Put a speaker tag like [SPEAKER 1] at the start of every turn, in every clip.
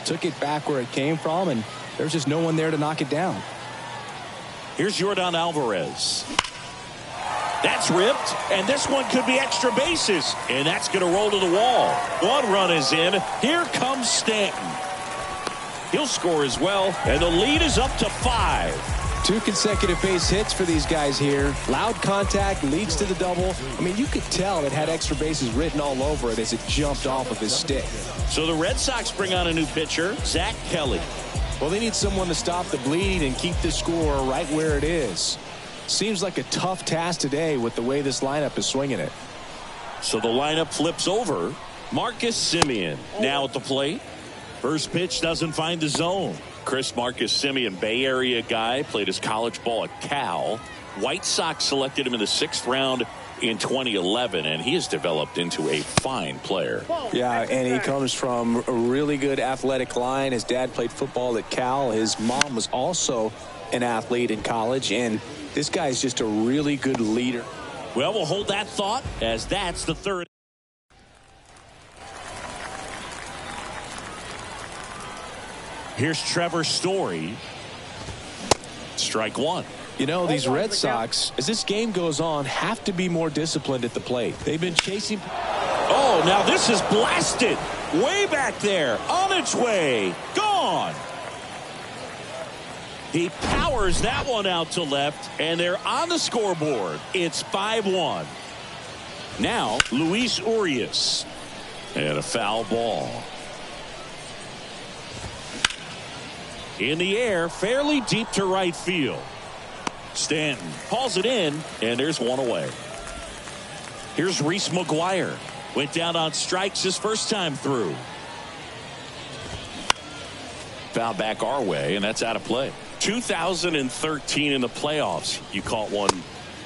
[SPEAKER 1] took it back where it came from, and there's just no one there to knock it down.
[SPEAKER 2] Here's Yordan Alvarez. That's ripped, and this one could be extra bases, and that's going to roll to the wall. One run is in. Here comes Stanton. He'll score as well, and the lead is up to 5.
[SPEAKER 1] 2 consecutive base hits for these guys here. Loud contact leads to the double. I mean, you could tell it had extra bases written all over it as it jumped off of his stick.
[SPEAKER 2] So the Red Sox bring on a new pitcher, Zach Kelly.
[SPEAKER 1] Well, they need someone to stop the bleed and keep the score right where it is. Seems like a tough task today with the way this lineup is swinging it.
[SPEAKER 2] So the lineup flips over. Marcus Semien now at the plate. First pitch doesn't find the zone. Marcus Semien, Bay Area guy, played his college ball at Cal. White Sox selected him in the 6th round in 2011, and he has developed into a fine player.
[SPEAKER 1] Yeah, and he comes from a really good athletic line. His dad played football at Cal. His mom was also an athlete in college, and this guy's just a really good leader.
[SPEAKER 2] Well, we'll hold that thought as that's the 3rd. Here's Trevor Story. Strike 1.
[SPEAKER 1] You know, these Red Sox, as this game goes on, have to be more disciplined at the plate. They've been chasing.
[SPEAKER 2] Oh, now this is blasted. Way back there. On its way. Gone. He powers that one out to left, and they're on the scoreboard. It's 5-1. Now, Luis Urias. And a foul ball. In the air, fairly deep to right field. Stanton hauls it in, and there's one away. Here's Reese McGuire. Went down on strikes his first time through. Foul back our way, and that's out of play. 2013 in the playoffs, you caught one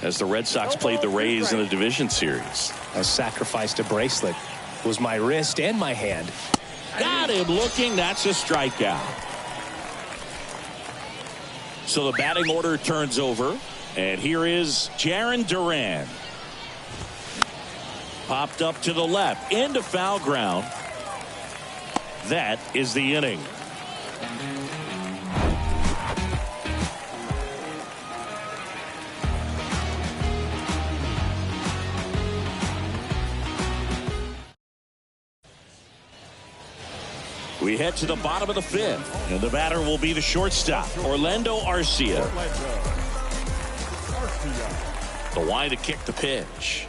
[SPEAKER 2] as the Red Sox played the Rays in the division series.
[SPEAKER 1] I sacrificed a bracelet. It was my wrist and my hand.
[SPEAKER 2] Got him looking. That's a strikeout. So the batting order turns over, and here is Jarren Duran. Popped up to the left into foul ground. That is the inning. We head to the bottom of the 5th, and the batter will be the shortstop, Orlando Arcia. The line to kick the pitch.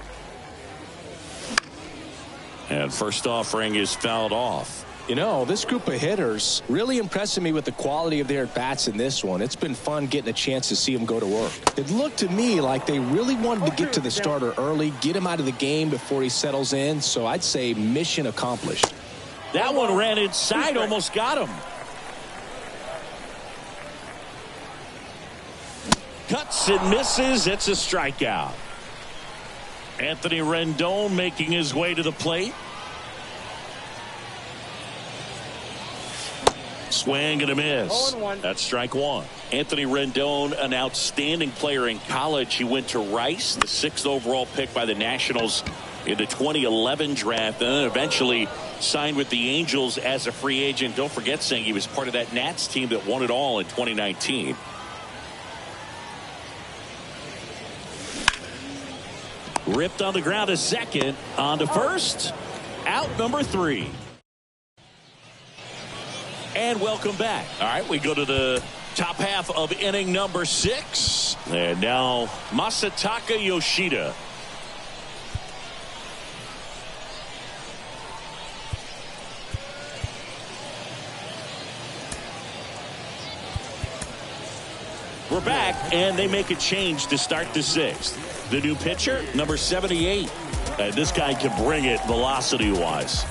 [SPEAKER 2] And first offering is fouled off.
[SPEAKER 1] You know, this group of hitters really impressing me with the quality of their at-bats in this one. It's been fun getting a chance to see them go to work. It looked to me like they really wanted to get to the starter early, get him out of the game before he settles in, so I'd say mission accomplished.
[SPEAKER 2] That one ran inside, almost got him. Cuts and misses. It's a strikeout. Anthony Rendon making his way to the plate. Swing and a miss. That's strike 1. Anthony Rendon, an outstanding player in college. He went to Rice, the 6th overall pick by the Nationals in the 2011 draft, and then eventually signed with the Angels as a free agent. Don't forget, saying he was part of that Nats team that won it all in 2019. Ripped on the ground to second, on to first, out number 3. And welcome back. All right, we go to the top half of inning number 6, and now Masataka Yoshida. We're back, and they make a change to start the 6th. The new pitcher, number 78. This guy can bring it velocity-wise.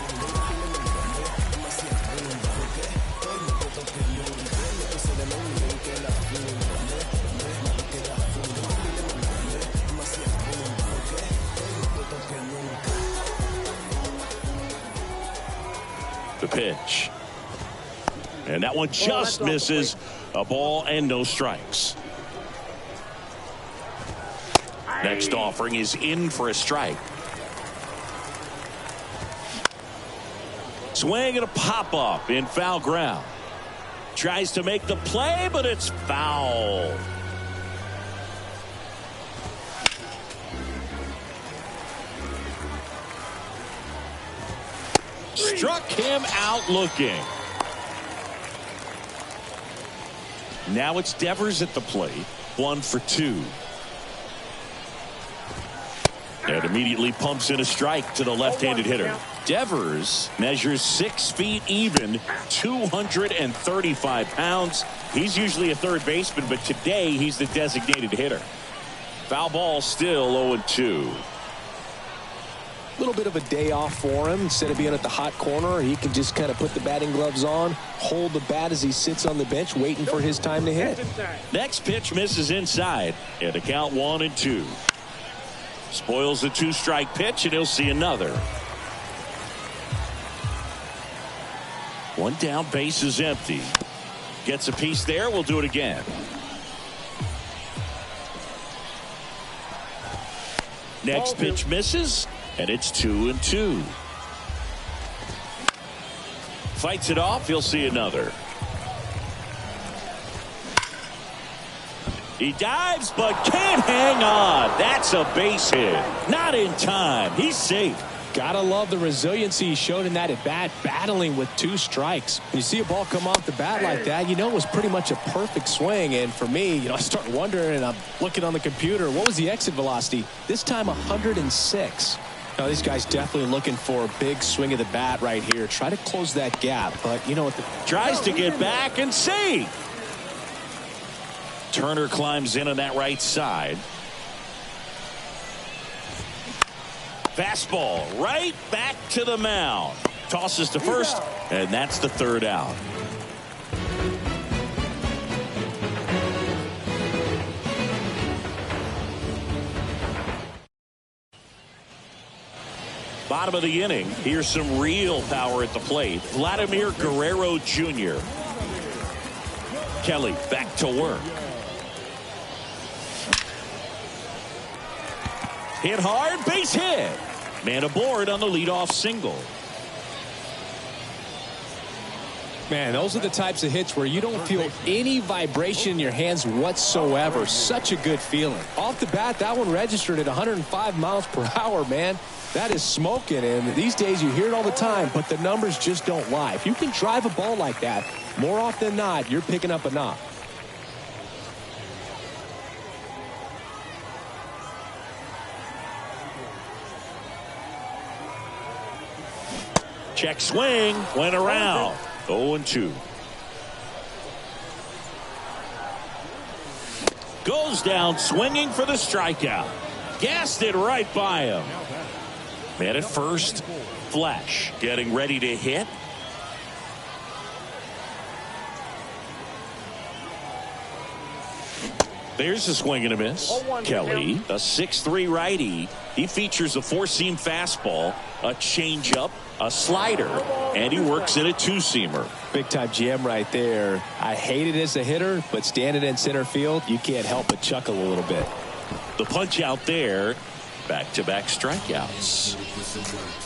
[SPEAKER 2] The pitch. And that one just misses. A ball and no strikes. Next offering is in for a strike. Swing and a pop-up in foul ground. Tries to make the play, but it's foul. Struck him out looking. Now it's Devers at the plate. 1 for 2. And immediately pumps in a strike to the left-handed hitter. Devers measures 6 feet even, 235 pounds. He's usually a third baseman, but today he's the designated hitter. Foul ball, still 0-2.
[SPEAKER 1] A little bit of a day off for him. Instead of being at the hot corner, he can just kind of put the batting gloves on, hold the bat as he sits on the bench waiting for his time to hit.
[SPEAKER 2] Next pitch misses inside, and a count 1-2. Spoils the 2-strike pitch, and he'll see another. 1 down, base is empty. Gets a piece there, we'll do it again. Next pitch misses, and it's 2-2. Fights it off, he'll see another. He dives, but can't hang on. That's a base hit. Not in time. He's safe.
[SPEAKER 1] Gotta love the resiliency he showed in that at bat, battling with 2 strikes. When you see a ball come off the bat like that, you know it was pretty much a perfect swing. And for me, I start wondering, and I'm looking on the computer, what was the exit velocity? This time 106. Now, this guy's definitely looking for a big swing of the bat right here. Try to close that gap, but you know what?
[SPEAKER 2] Tries to get back and see. Turner climbs in on that right side. Fastball right back to the mound. Tosses to first, and that's the 3rd out. Bottom of the inning. Here's some real power at the plate. Vladimir Guerrero Jr. Kelly back to work. Hit hard, base hit. Man aboard on the leadoff single.
[SPEAKER 1] Man, those are the types of hits where you don't feel any vibration in your hands whatsoever. Such a good feeling. Off the bat, that one registered at 105 miles per hour, man. That is smoking, and these days you hear it all the time, but the numbers just don't lie. If you can drive a ball like that, more often than not, you're picking up a knock.
[SPEAKER 2] Check swing, went around. 0-2. Goes down swinging for the strikeout. Gassed it right by him. Man at first. Flash getting ready to hit. There's a swing and a miss. Kelly, a 6'3" righty. He features a 4-seam fastball, a changeup, a slider, and he works in a 2-seamer.
[SPEAKER 1] Big time GM right there. I hate it as a hitter, but standing in center field, you can't help but chuckle a little bit.
[SPEAKER 2] The punch out there. Back-to-back strikeouts.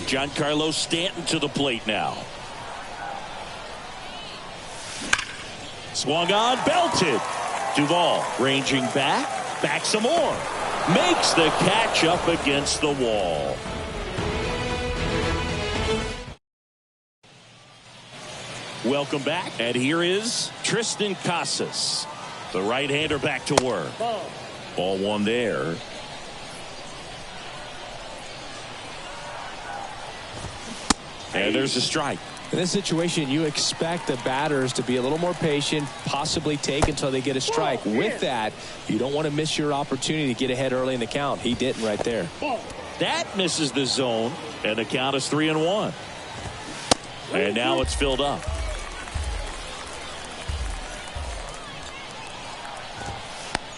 [SPEAKER 2] Giancarlo Stanton to the plate now. Swung on, belted. Duvall ranging back some more. Makes the catch up against the wall. Welcome back, and here is Tristan Casas, the right-hander, back to work. Ball 1 there. And there's a strike.
[SPEAKER 1] In this situation, you expect the batters to be a little more patient, possibly take until they get a strike. With that, you don't want to miss your opportunity to get ahead early in the count. He didn't right there.
[SPEAKER 2] That misses the zone, and the count is 3-1. And now it's filled up.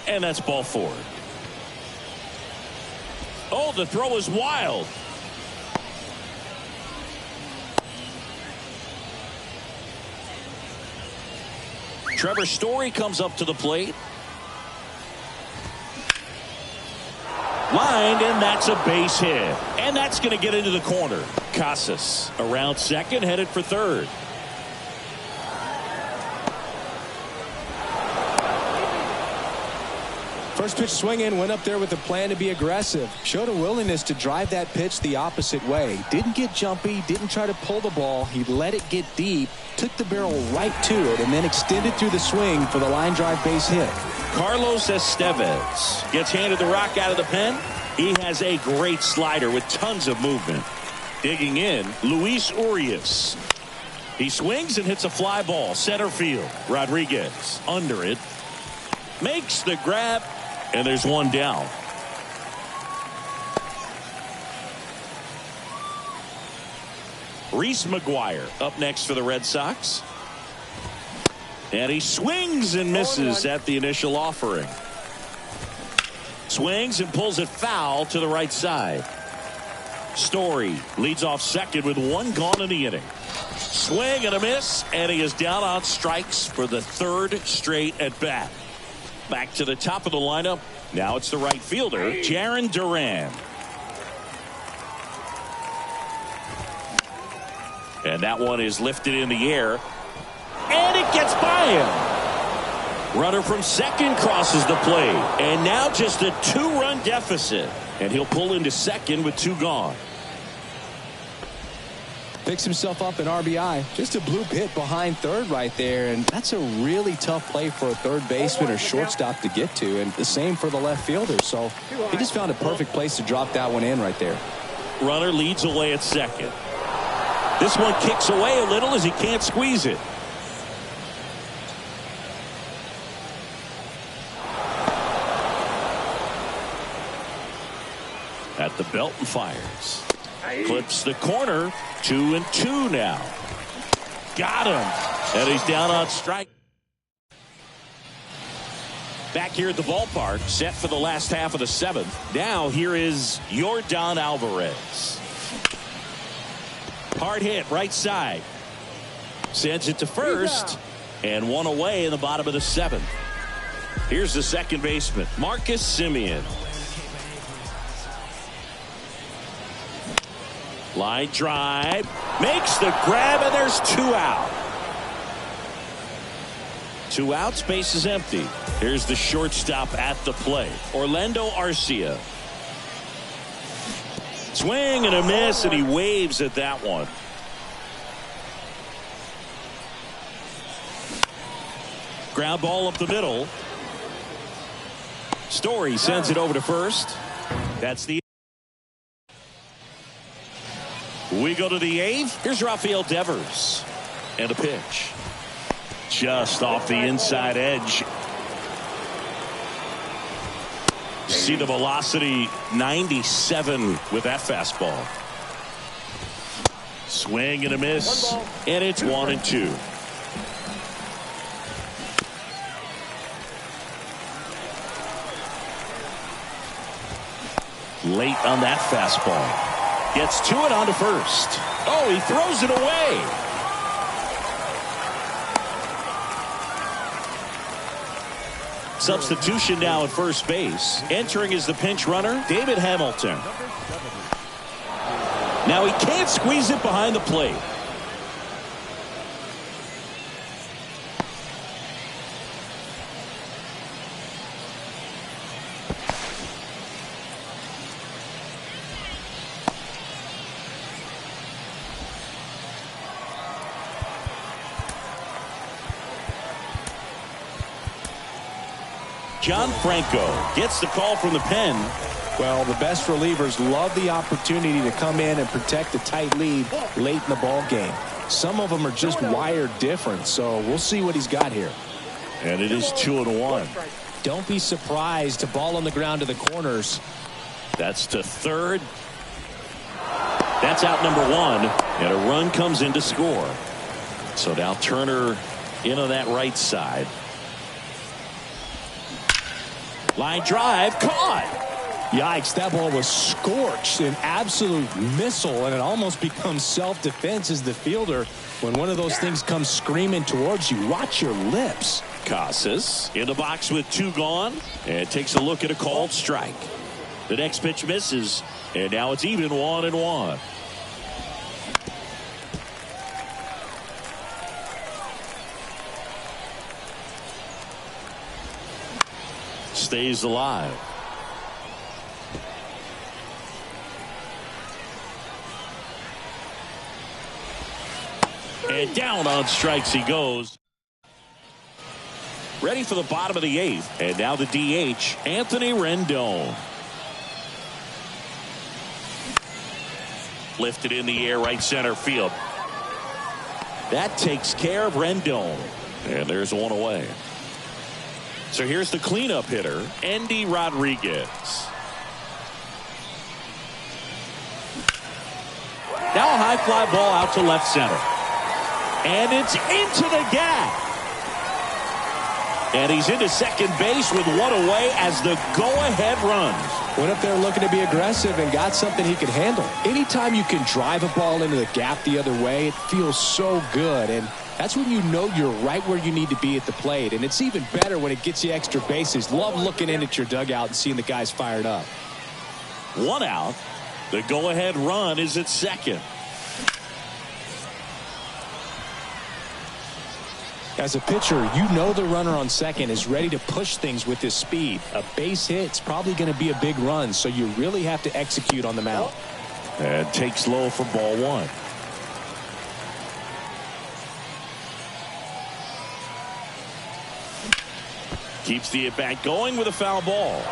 [SPEAKER 2] And that's ball 4. Oh, the throw is wild. Trevor Story comes up to the plate. Lined, and that's a base hit. And that's going to get into the corner. Casas around second, headed for third.
[SPEAKER 1] First pitch swinging, went up there with a plan to be aggressive. Showed a willingness to drive that pitch the opposite way. Didn't get jumpy, didn't try to pull the ball. He let it get deep, took the barrel right to it, and then extended through the swing for the line drive base hit.
[SPEAKER 2] Carlos Estevez gets handed the rock out of the pen. He has a great slider with tons of movement. Digging in, Luis Urias. He swings and hits a fly ball, center field. Rodriguez under it. Makes the grab, and there's one down. Reese McGuire up next for the Red Sox. And he swings and misses at the initial offering. Swings and pulls it foul to the right side. Story leads off second with one gone in the inning. Swing and a miss, and he is down on strikes for the third straight at bat. Back to the top of the lineup. Now it's the right fielder, Jarren Duran. And that one is lifted in the air. And it gets by him. Runner from second crosses the plate. And now just a two-run deficit. And he'll pull into second with two gone.
[SPEAKER 1] Picks himself up an RBI. Just a bloop hit behind third right there, and that's a really tough play for a third baseman or shortstop to get to, and the same for the left fielder. So he just found a perfect place to drop that one in right there.
[SPEAKER 2] Runner leads away at second. This one kicks away a little as he can't squeeze it. At the belt and fires. Clips the corner. 2-2 now. Got him. And he's down on strike. Back here at the ballpark, set for the last half of the seventh. Now here is Yordan Alvarez. Hard hit right side. Sends it to first. And one away in the bottom of the seventh. Here's the second baseman, Marcus Semien. Line drive, makes the grab, and there's two out. Two outs, base is empty. Here's the shortstop at the plate, Orlando Arcia. Swing and a miss, and he waves at that one. Ground ball up the middle. Story sends it over to first. That's the. We go to the eighth. Here's Rafael Devers. And a pitch. Just off the inside edge. See the velocity, 97 with that fastball. Swing and a miss. And it's 1-2. Late on that fastball. Gets to it onto first. Oh, he throws it away. Substitution now at first base. Entering is the pinch runner, David Hamilton. Now he can't squeeze it behind the plate. John Franco gets the call from the pen.
[SPEAKER 1] Well, the best relievers love the opportunity to come in and protect a tight lead late in the ball game. Some of them are just wired different, so we'll see what he's got here.
[SPEAKER 2] And it is 2-1.
[SPEAKER 1] Don't be surprised to ball on the ground to the corners.
[SPEAKER 2] That's to third. That's out number one, and a run comes in to score. So now Turner in on that right side. Line drive, caught.
[SPEAKER 1] Yikes, that ball was scorched, an absolute missile, and it almost becomes self-defense as the fielder. When one of those things comes screaming towards you, watch your lips.
[SPEAKER 2] Casas in the box with two gone, and takes a look at a called strike. The next pitch misses, and now it's even 1-1. stays alive. And down on strikes he goes. Ready for the bottom of the 8th. And now the DH, Anthony Rendon. Lifted in the air, right center field. That takes care of Rendon. And there's one away. So here's the cleanup hitter, Andy Rodriguez. Now a high fly ball out to left center. And it's into the gap. And he's into second base with one away as the go-ahead runs.
[SPEAKER 1] Went up there looking to be aggressive and got something he could handle. Anytime you can drive a ball into the gap the other way, it feels so good. And that's when you know you're right where you need to be at the plate. And it's even better when it gets you extra bases. Love looking in at your dugout and seeing the guys fired up.
[SPEAKER 2] One out. The go-ahead run is at second.
[SPEAKER 1] As a pitcher, you know the runner on second is ready to push things with his speed. A base hit's probably going to be a big run, so you really have to execute on the mound.
[SPEAKER 2] And takes low for ball one. Keeps the at-bat going with a foul ball.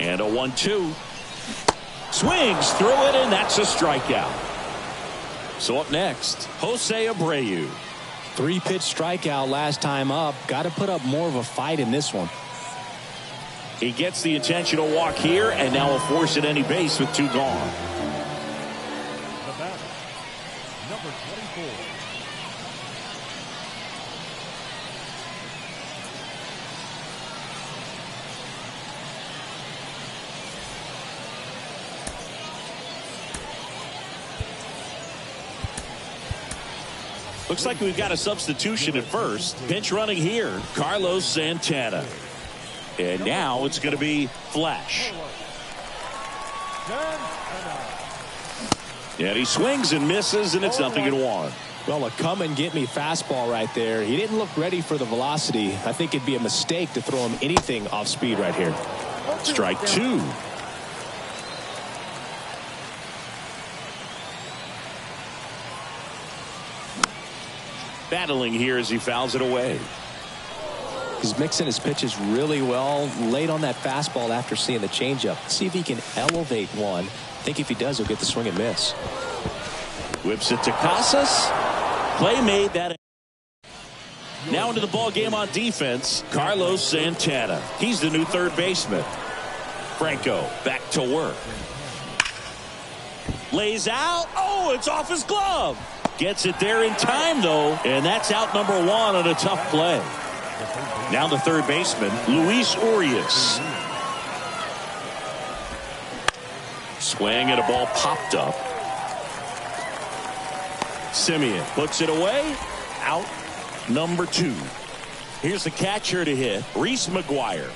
[SPEAKER 2] And a 1-2. Swings through it, and that's a strikeout. So up next, Jose Abreu.
[SPEAKER 1] 3-pitch strikeout last time up. Got to put up more of a fight in this one.
[SPEAKER 2] He gets the intentional walk here, and now a force at any base with 2 gone.
[SPEAKER 3] The batter, number 24.
[SPEAKER 2] Looks like we've got a substitution at first. Pinch running here, Carlos Santana. And now it's going to be Flash. And he swings and misses, and it's 0-1.
[SPEAKER 1] Well, a come-and-get-me fastball right there. He didn't look ready for the velocity. I think it'd be a mistake to throw him anything off speed right here.
[SPEAKER 2] Strike 2. Battling here as he fouls it away.
[SPEAKER 1] He's mixing his pitches really well. Late on that fastball after seeing the changeup. See if he can elevate one. I think if he does, he'll get the swing and miss.
[SPEAKER 2] Whips it to Casas. Play made. That. Now into the ball game on defense, Carlos Santana. He's the new third baseman. Franco back to work. Lays out. Oh, it's off his glove. Gets it there in time, though, and that's out number 1 on a tough play. Now the third baseman, Luis Urias. Swing and a ball popped up. Simeon puts it away. Out number 2. Here's the catcher to hit, Reese McGuire.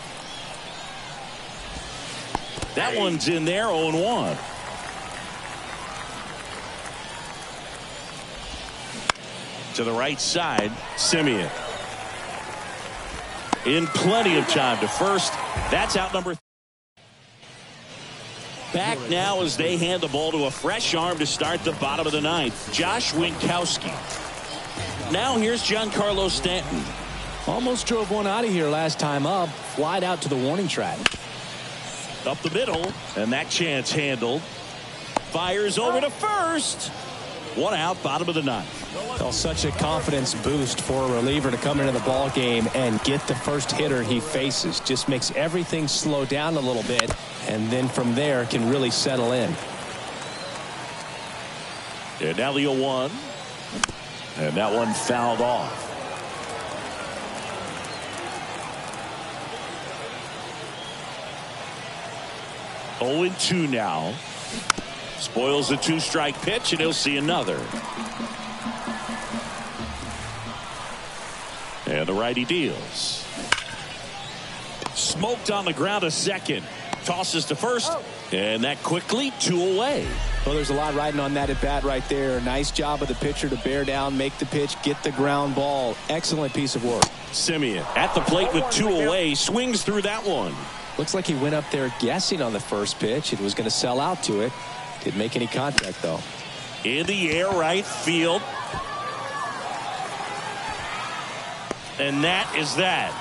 [SPEAKER 2] That one's in there, 0-1. To the right side, Simeon. In plenty of time to first. That's out number 3. Back now as they hand the ball to a fresh arm to start the bottom of the 9th. Josh Winkowski. Now here's Giancarlo Stanton.
[SPEAKER 1] Almost drove one out of here last time up. Flied out to the warning track.
[SPEAKER 2] Up the middle, and that chance handled. Fires over to first. 1 out, bottom of the 9th.
[SPEAKER 1] Well, such a confidence boost for a reliever to come into the ball game and get the first hitter he faces. Just makes everything slow down a little bit, and then from there can really settle in.
[SPEAKER 2] And now the 0-1. And that one fouled off. Oh, 0-2 now. Spoils the 2-strike pitch, and he'll see another. And the righty deals. Smoked on the ground a second. Tosses to first. And that quickly 2 away.
[SPEAKER 1] Well, there's a lot riding on that at bat right there. Nice job of the pitcher to bear down, make the pitch, get the ground ball. Excellent piece of work.
[SPEAKER 2] Simeon at the plate with 2 away, swings through that one.
[SPEAKER 1] Looks like he went up there guessing on the first pitch. It was going to sell out to it. Didn't make any contact, though.
[SPEAKER 2] In the air, right field. And that is that.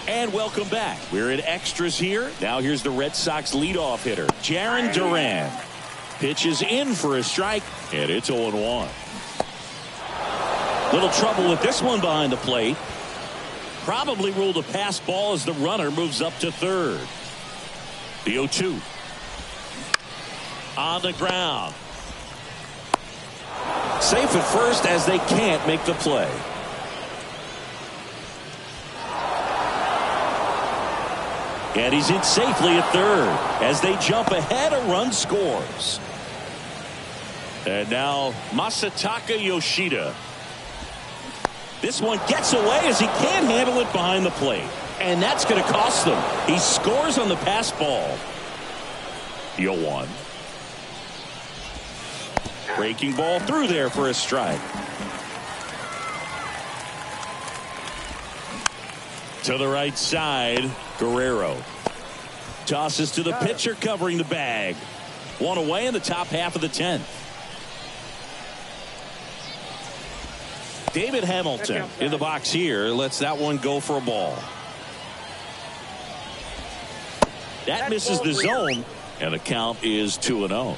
[SPEAKER 2] And welcome back. We're in extras here. Now here's the Red Sox leadoff hitter, Jarren Duran. Pitches in for a strike, and it's 0-1. Little trouble with this one behind the plate. Probably ruled a pass ball as the runner moves up to third. The 0-2. On the ground. Safe at first as they can't make the play. And he's in safely at third. As they jump ahead, a run scores. And now Masataka Yoshida. This one gets away as he can't handle it behind the plate. And that's going to cost them. He scores on the pass ball. 0-1. Breaking ball through there for a strike. To the right side, Guerrero. Tosses to the pitcher covering the bag. 1 away in the top half of the 10th. David Hamilton in the box here lets that one go for a ball. That misses the zone, and the count is 2-0.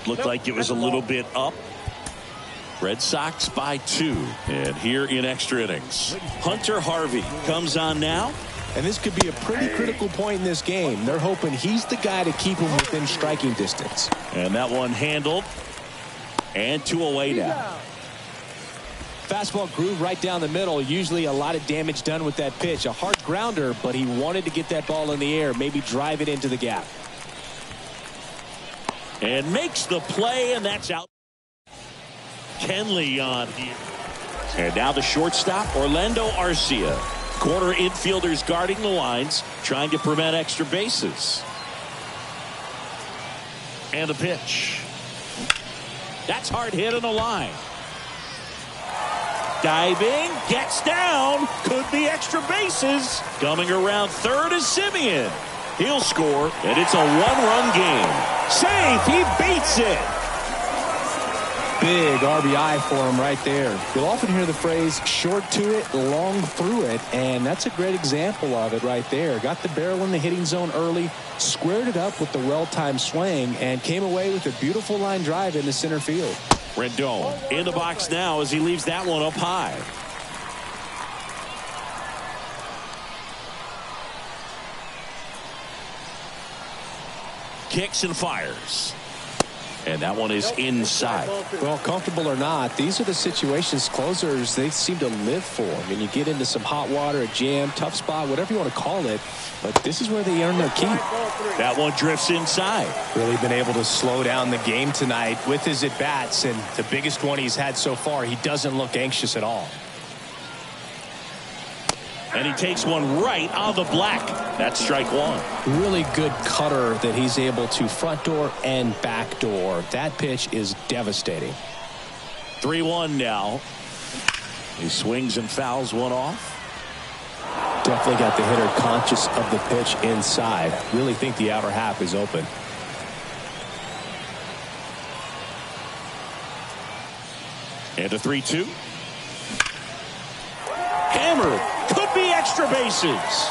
[SPEAKER 2] Looked like it was a little bit up. Red Sox by 2. And here in extra innings, Hunter Harvey comes on now.
[SPEAKER 1] And this could be a pretty critical point in this game. They're hoping he's the guy to keep him within striking distance.
[SPEAKER 2] And that one handled. And 2 away now.
[SPEAKER 1] Fastball groove right down the middle. Usually a lot of damage done with that pitch. A hard grounder, but he wanted to get that ball in the air. Maybe drive it into the gap.
[SPEAKER 2] And makes the play, and that's out. Kenley on here. And now the shortstop, Orlando Arcia. Corner infielders guarding the lines, trying to prevent extra bases. And the pitch. That's hard hit on the line. Diving, gets down, could be extra bases. Coming around third is Simeon. He'll score, and it's a 1-run game. Safe, he beats it.
[SPEAKER 1] Big RBI for him right there. You'll often hear the phrase short to it, long through it, and that's a great example of it right there. Got the barrel in the hitting zone early, squared it up with the well-timed swing, and came away with a beautiful line drive into center field.
[SPEAKER 2] Rendon in the box now as he leaves that one up high. Kicks and fires. And that one is inside.
[SPEAKER 1] Well, comfortable or not, these are the situations closers they seem to live for. I mean, you get into some hot water, a jam, tough spot, whatever you want to call it, but this is where they earn their keep.
[SPEAKER 2] That one drifts inside.
[SPEAKER 1] Really been able to slow down the game tonight with his at-bats, and the biggest one he's had so far, he doesn't look anxious at all.
[SPEAKER 2] And he takes one right on the black. That's strike one.
[SPEAKER 1] Really good cutter that he's able to front door and back door. That pitch is devastating.
[SPEAKER 2] 3-1 now. He swings and fouls one off.
[SPEAKER 1] Definitely got the hitter conscious of the pitch inside. Really think the outer half is open.
[SPEAKER 2] And a 3-2. Hammered. Could be extra bases.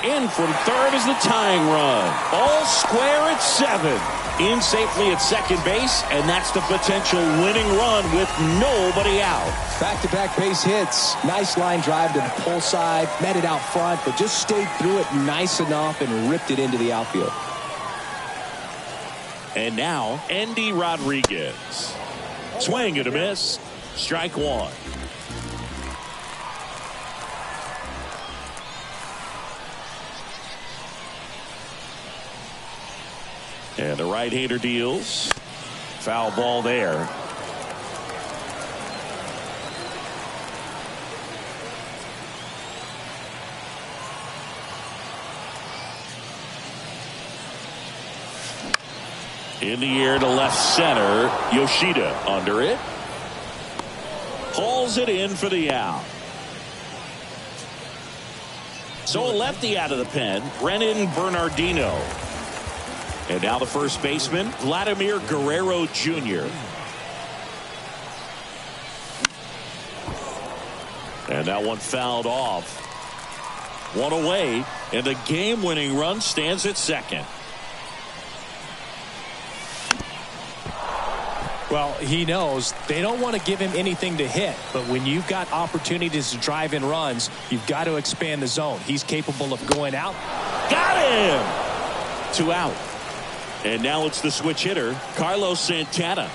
[SPEAKER 2] In from third is the tying run. All square at 7. In safely at second base, and that's the potential winning run with nobody out.
[SPEAKER 1] Back-to-back base hits. Nice line drive to the pull side. Met it out front, but just stayed through it nice enough and ripped it into the outfield.
[SPEAKER 2] And now, Andy Rodriguez. Swing and a miss. Strike one. And the right-hander deals. Foul ball there. In the air to left center. Yoshida under it. Pulls it in for the out. So a lefty out of the pen, Brennan Bernardino. And now the first baseman, Vladimir Guerrero Jr. And that one fouled off. One away, and the game-winning run stands at second.
[SPEAKER 1] Well, he knows they don't want to give him anything to hit, but when you've got opportunities to drive in runs, you've got to expand the zone. He's capable of going out.
[SPEAKER 2] Got him! 2 out. And now it's the switch hitter, Carlos Santana.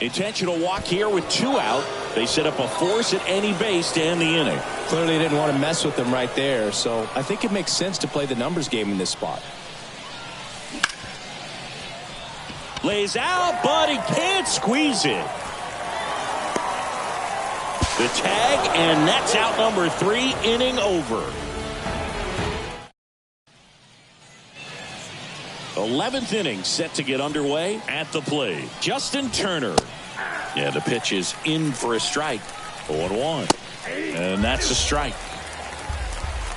[SPEAKER 2] Intentional walk here with 2 out. They set up a force at any base to end the inning.
[SPEAKER 1] Clearly didn't want to mess with them right there, so I think it makes sense to play the numbers game in this spot.
[SPEAKER 2] Lays out, but he can't squeeze it. The tag, and that's out number 3, inning over. 11th inning set to get underway. At the plate, Justin Turner. Yeah, the pitch is in for a strike. 0-1. And that's a strike.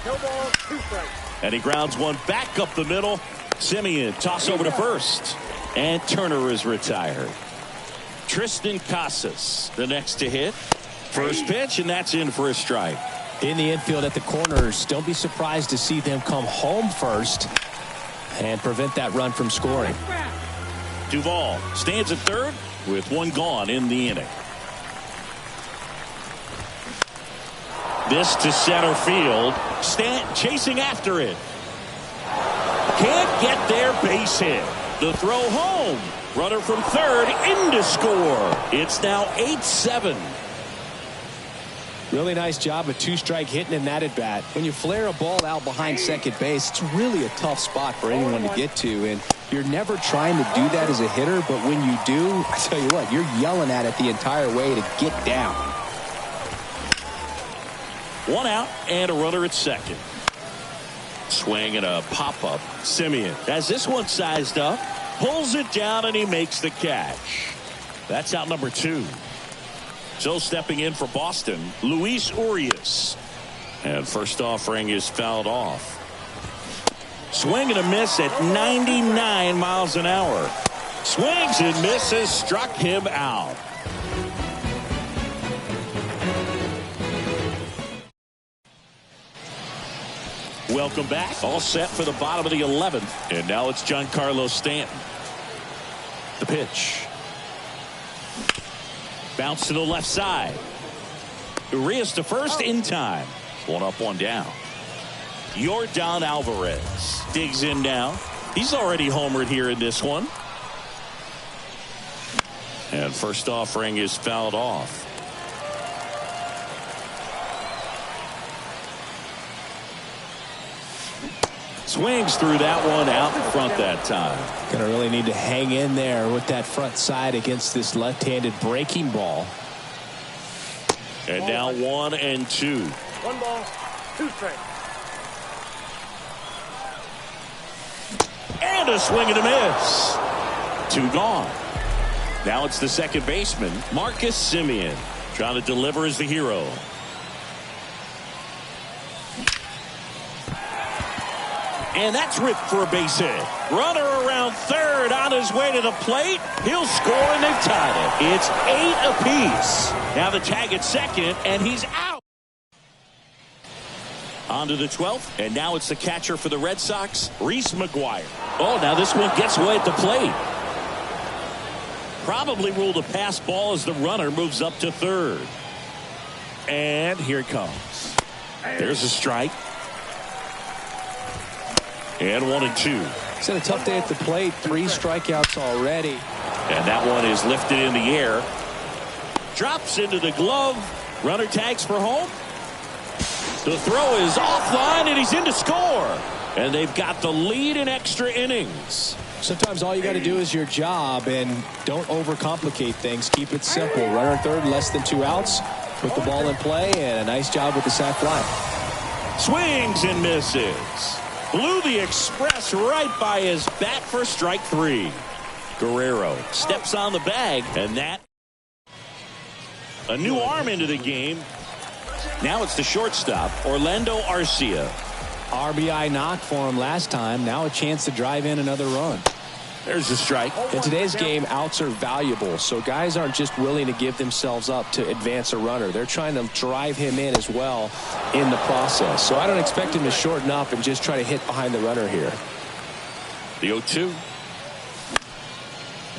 [SPEAKER 3] No ball, 2 strikes.
[SPEAKER 2] And he grounds one back up the middle. Simeon toss over to first. And Turner is retired. Tristan Casas, the next to hit. First pitch, and that's in for a strike.
[SPEAKER 1] In the infield at the corners, don't be surprised to see them come home first and prevent that run from scoring.
[SPEAKER 2] Duvall stands at third with 1 gone in the inning. This to center field. Stanton chasing after it. Can't get there, base hit. The throw home. Runner from third in to score. It's now 8-7.
[SPEAKER 1] Really nice job of 2-strike hitting in that at bat. When you flare a ball out behind second base, it's really a tough spot for anyone to get to, and you're never trying to do that as a hitter, but when you do, I tell you what, you're yelling at it the entire way to get down.
[SPEAKER 2] 1 out and a runner at second. Swing and a pop-up. Simeon has this one sized up, pulls it down, and he makes the catch. That's out number 2. So stepping in for Boston, Luis Urias. And first offering is fouled off. Swing and a miss at 99 miles an hour. Swings and misses, struck him out. Welcome back. All set for the bottom of the 11th. And now it's Giancarlo Stanton. The pitch. Bounce to the left side. Urias to first in time. 1 up, 1 down. Yordan Alvarez digs in now. He's already homered here in this one. And first offering is fouled off. Swings through that one out in front that time.
[SPEAKER 1] Gonna really need to hang in there with that front side against this left-handed breaking ball.
[SPEAKER 2] And now 1-2.
[SPEAKER 3] 1 ball, 2 strikes.
[SPEAKER 2] And a swing and a miss. 2 gone. Now it's the second baseman, Marcus Simeon, trying to deliver as the hero. And that's ripped for a base hit. Runner around third on his way to the plate. He'll score, and they've tied it. It's 8 apiece. Now the tag at second, and he's out. On to the 12th, and now it's the catcher for the Red Sox, Reese McGuire. Oh, now this one gets away at the plate. Probably ruled a pass ball as the runner moves up to third. And here it comes. There's a strike. And 1-2.
[SPEAKER 1] He's had a tough day at the plate. 3 strikeouts already.
[SPEAKER 2] And that one is lifted in the air. Drops into the glove. Runner tags for home. The throw is offline, and he's in to score. And they've got the lead in extra innings.
[SPEAKER 1] Sometimes all you got to do is your job, and don't overcomplicate things. Keep it simple. Runner third, less than 2 outs. Put the ball in play, and a nice job with the sac fly.
[SPEAKER 2] Swings and misses. Blew the express right by his bat for strike 3. Guerrero steps on the bag, and that a new arm into the game. Now it's the shortstop, Orlando Arcia.
[SPEAKER 1] RBI knock for him last time. Now a chance to drive in another run.
[SPEAKER 2] There's the strike.
[SPEAKER 1] In today's game, outs are valuable, so guys aren't just willing to give themselves up to advance a runner. They're trying to drive him in as well in the process. So I don't expect him to shorten up and just try to hit behind the runner here.
[SPEAKER 2] The 0-2.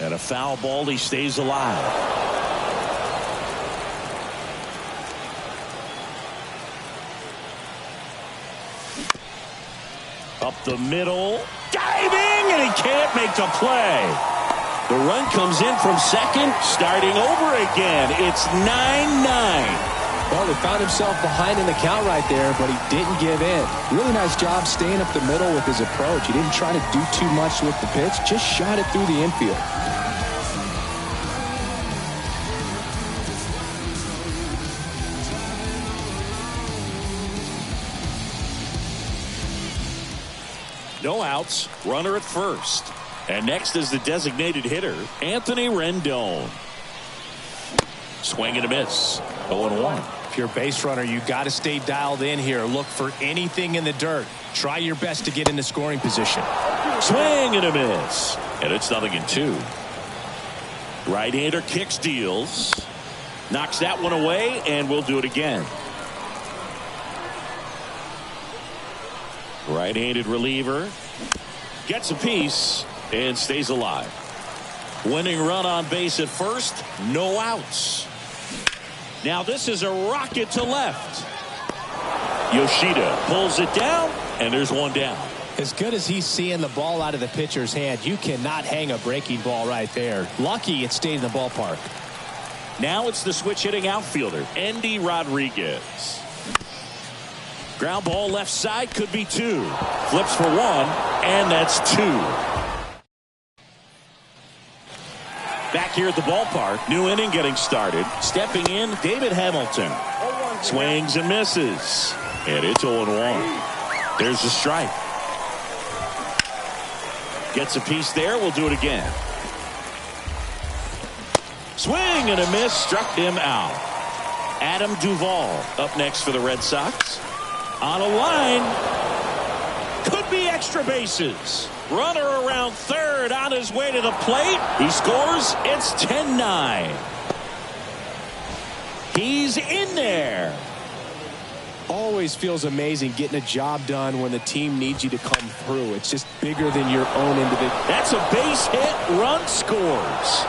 [SPEAKER 2] And a foul ball. He stays alive. Up the middle, diving, and he can't make the play. The run comes in from second, starting over again. It's 9-9.
[SPEAKER 1] Well, he found himself behind in the count right there, but he didn't give in. Really nice job staying up the middle with his approach. He didn't try to do too much with the pitch, just shot it through the infield.
[SPEAKER 2] No outs, runner at first. And next is the designated hitter, Anthony Rendon. Swing and a miss. 0-1.
[SPEAKER 1] If you're a base runner, you got to stay dialed in here. Look for anything in the dirt. Try your best to get into scoring position.
[SPEAKER 2] Swing and a miss. And it's 0-2. Right-hander kicks, deals. Knocks that one away, and we'll do it again. Right-handed reliever gets a piece and stays alive. Winning run on base at first, no outs. Now this is a rocket to left. Yoshida pulls it down, and there's one down.
[SPEAKER 1] As good as he's seeing the ball out of the pitcher's hand, you cannot hang a breaking ball right there. Lucky it stayed in the ballpark.
[SPEAKER 2] Now it's the switch hitting outfielder, Endy Rodriguez. Ground ball left side, could be 2. Flips for 1, and that's 2. Back here at the ballpark, new inning getting started. Stepping in, David Hamilton. Swings and misses. And it's 0-1. There's the strike. Gets a piece there. We'll do it again. Swing and a miss. Struck him out. Adam Duvall up next for the Red Sox. On a line, could be extra bases. Runner around third on his way to the plate. He scores. It's 10-9. He's in there.
[SPEAKER 1] Always feels amazing getting a job done when the team needs you to come through. It's just bigger than your own individual.
[SPEAKER 2] That's a base hit. Run scores.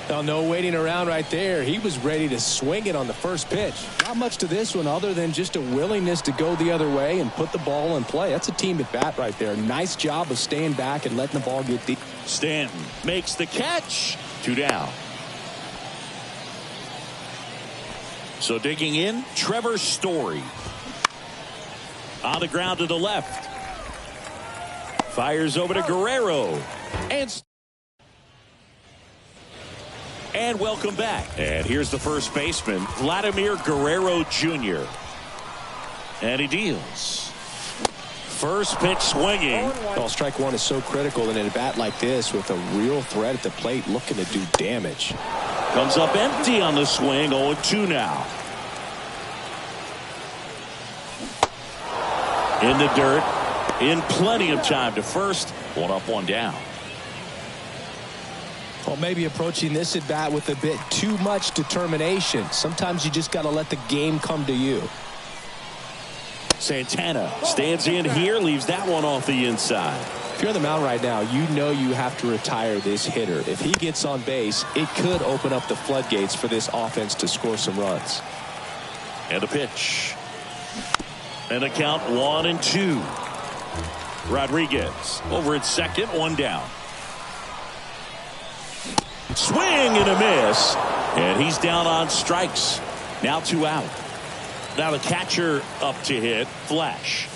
[SPEAKER 1] Well, no waiting around right there. He was ready to swing it on the first pitch. Not much to this one other than just a willingness to go the other way and put the ball in play. That's a team at bat right there. Nice job of staying back and letting the ball get deep.
[SPEAKER 2] Stanton makes the catch. 2 down. So digging in, Trevor Story. On the ground to the left. Fires over to Guerrero. And welcome back. And here's the first baseman, Vladimir Guerrero Jr. And he deals. First pitch swinging.
[SPEAKER 1] Well, strike 1 is so critical in a bat like this with a real threat at the plate looking to do damage.
[SPEAKER 2] Comes up empty on the swing. 0-2 now. In the dirt. In plenty of time to first. 1 up, 1 down.
[SPEAKER 1] Well, maybe approaching this at bat with a bit too much determination. Sometimes you just got to let the game come to you.
[SPEAKER 2] Santana stands in here, leaves that one off the inside.
[SPEAKER 1] If you're on the mound right now, you know you have to retire this hitter. If he gets on base, it could open up the floodgates for this offense to score some runs.
[SPEAKER 2] And a pitch. And a count 1-2. Rodriguez over at second, 1 down. Swing and a miss. And he's down on strikes. Now 2 out. Now the catcher up to hit. Flash.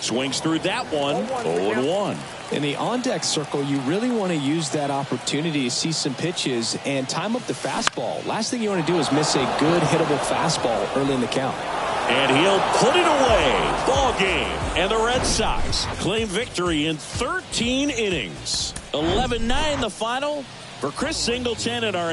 [SPEAKER 2] Swings through that one. 0-1.
[SPEAKER 1] In the on-deck circle, you really want to use that opportunity to see some pitches and time up the fastball. Last thing you want to do is miss a good hittable fastball early in the count.
[SPEAKER 2] And he'll put it away. Ball game. And the Red Sox claim victory in 13 innings. 11-9 the final for Chris Singleton and our